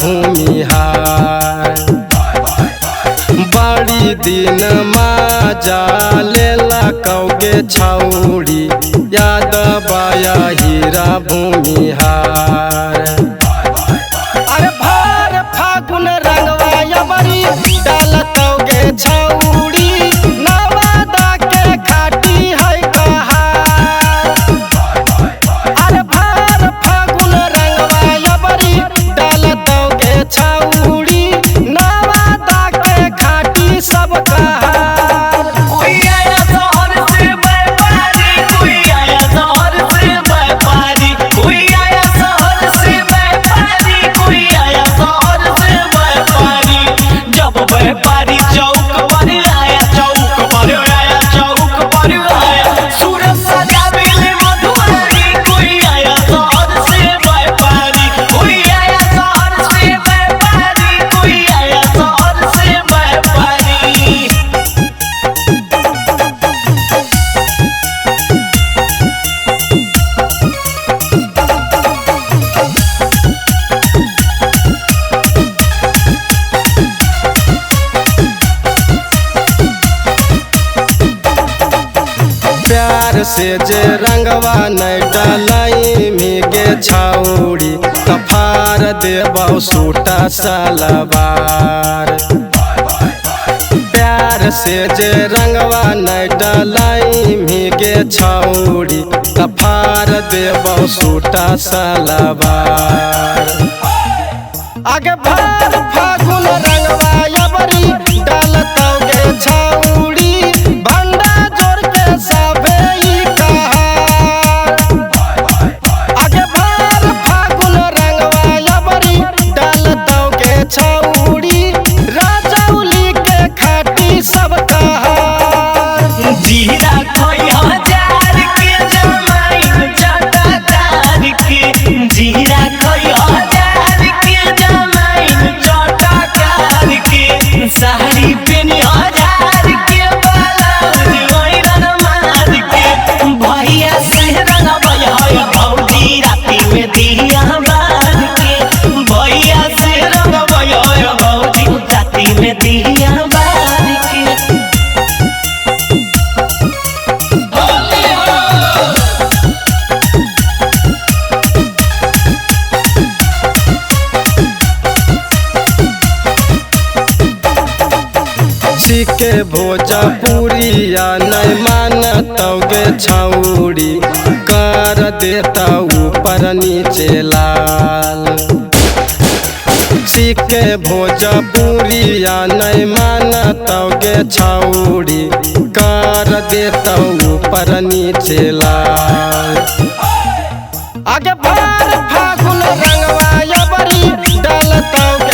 भूमिहार। बड़ी दिन माजा लेला कौगे छौड़ी याद बाया हीरा भूमिहार। अरे भार फागुन रंगवा यमरी डालतौगे छौड़ी नवादा के खाटी है कहार। अरे भार फागुन रंगवा यमरी डालतौगे छौड़ी नवादा के खाटी सब कहार। कोई आया शहर से व्यापारी, कोई आया शहर से व्यापारी, कोई आया शहर से व्यापारी, कोई आया शहर से व्यापारी। जब व्यापारी चौक पर आया, चौक पर आया, चौक पर आया, सूरज सजावेले मधुआरी। कोई आया शहर से व्यापारी, कोई आया शहर से व्यापारी, कोई आया शहर से व्यापारी। प्यार से जे रंगवा नहीं डालाई मिगे छौड़ी कफार देबौ सूटा सलवार। प्यार से जे रंगवा नहीं डालाई मिगे छौड़ी कफार देबौ सूटा सलवार। आगे भार फागुन रंगवा यबरी डालतौगे छौड़ी भंडा जोड़ के सबे ई कहार। आगे भार फागुन रंगवा यबरी डालतौगे छौड़ी राजौली के खाटी सब कहार। जीरा कोई हजार के जमाइन चटाकार के, जीरा कोई हजार के जमाइन चटाकार के, साड़ी पेनी हजार के ब्लाउज ओइरन मार के। भैया से रंगवै है भौजी राती में दिया बार के, भैया से रंगवै है भौजी राती में दिया बार के। सीके भोजपुरिया नहीं मानतौगे छौड़ी कर देता ऊपर नीचे लाल। सीके भोजपुरिया नहीं मानतौगे छौड़ी कर देता ऊपर नीचे लाल। आगे भार फागुन रंगवा यबरी डालतौगे